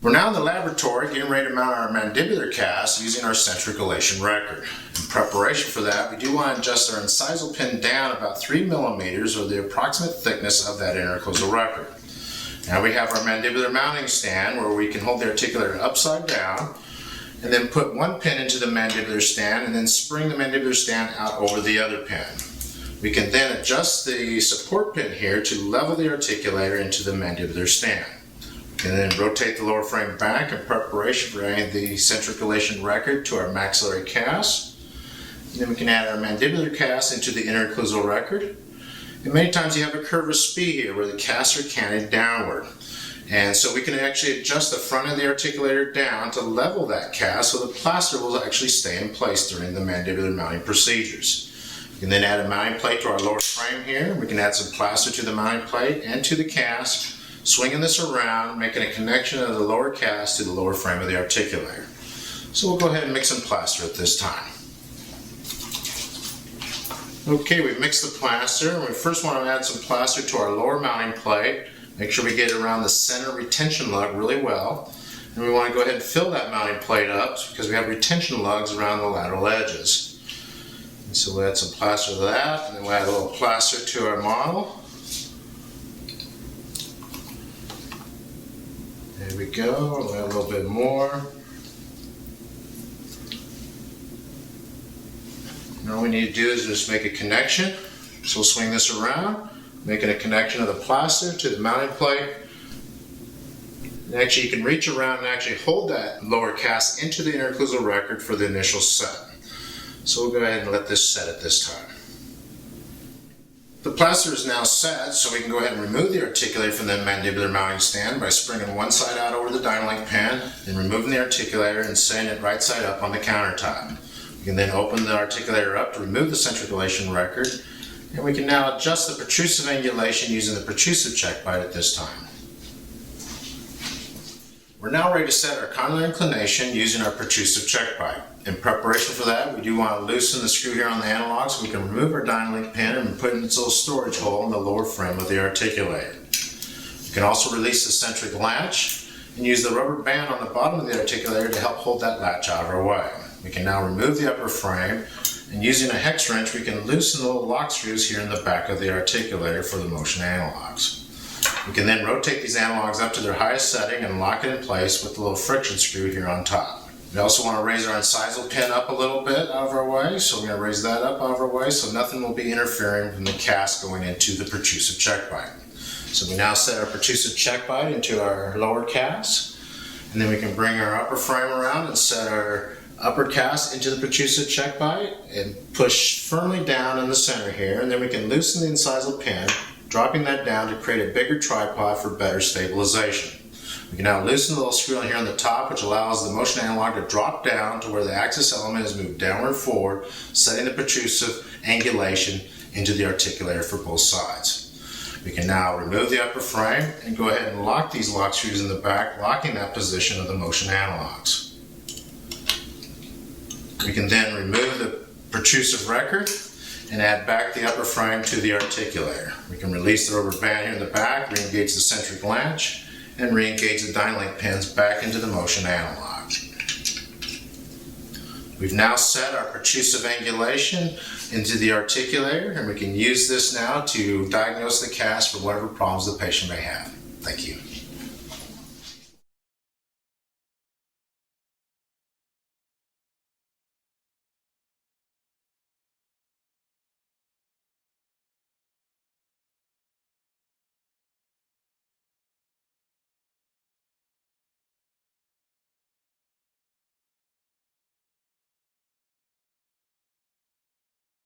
We're now in the laboratory getting ready to mount our mandibular cast using our centriculation record. In preparation for that, we do want to adjust our incisal pin down about 3 millimeters, or the approximate thickness of that inter-occlusal record. Now we have our mandibular mounting stand where we can hold the articulator upside down and then put one pin into the mandibular stand and then spring the mandibular stand out over the other pin. We can then adjust the support pin here to level the articulator into the mandibular stand. And then rotate the lower frame back in preparation for adding the centriculation record to our maxillary cast. And then we can add our mandibular cast into the inter-occlusal record. And many times you have a curve of spee here where the casts are canted downward. And so we can actually adjust the front of the articulator down to level that cast so the plaster will actually stay in place during the mandibular mounting procedures. We can then add a mounting plate to our lower frame here. We can add some plaster to the mounting plate and to the cast, swinging this around, making a connection of the lower cast to the lower frame of the articulator. So we'll go ahead and mix some plaster at this time. Okay, we've mixed the plaster, and we first want to add some plaster to our lower mounting plate. Make sure we get it around the center retention lug really well. And we want to go ahead and fill that mounting plate up because we have retention lugs around the lateral edges. And so we'll add some plaster to that, and then we'll add a little plaster to our model. There we go, we'll add a little bit more. And all we need to do is just make a connection. So we'll swing this around, making a connection of the plaster to the mounting plate. And actually you can reach around and actually hold that lower cast into the inter-occlusal record for the initial set. So we'll go ahead and let this set at this time. The plaster is now set, so we can go ahead and remove the articulator from the mandibular mounting stand by springing one side out over the Dynalink pin, then removing the articulator and setting it right side up on the countertop. We can then open the articulator up to remove the centriculation record, and we can now adjust the protrusive angulation using the protrusive check bite at this time. We're now ready to set our condylar inclination using our protrusive check bite. In preparation for that, we do want to loosen the screw here on the analog so we can remove our Dynalink pin and put it in its little storage hole in the lower frame of the articulator. You can also release the centric latch and use the rubber band on the bottom of the articulator to help hold that latch out of our way. We can now remove the upper frame, and using a hex wrench we can loosen the little lock screws here in the back of the articulator for the motion analogs. We can then rotate these analogs up to their highest setting and lock it in place with the little friction screw here on top. We also want to raise our incisal pin up a little bit out of our way, so we're going to raise that up out of our way so nothing will be interfering from the cast going into the protrusive check bite. So we now set our protrusive check bite into our lower cast, and then we can bring our upper frame around and set our upper cast into the protrusive check bite and push firmly down in the center here, and then we can loosen the incisal pin, dropping that down to create a bigger tripod for better stabilization. We can now loosen the little screw on here on the top, which allows the motion analog to drop down to where the axis element is moved downward forward, setting the protrusive angulation into the articulator for both sides. We can now remove the upper frame and go ahead and lock these lock screws in the back, locking that position of the motion analogs. We can then remove the protrusive record and add back the upper frame to the articulator. We can release the rubber band here in the back, re-engage the centric latch, and re-engage the Dynalink pins back into the motion analog. We've now set our protrusive angulation into the articulator, and we can use this now to diagnose the cast for whatever problems the patient may have. Thank you.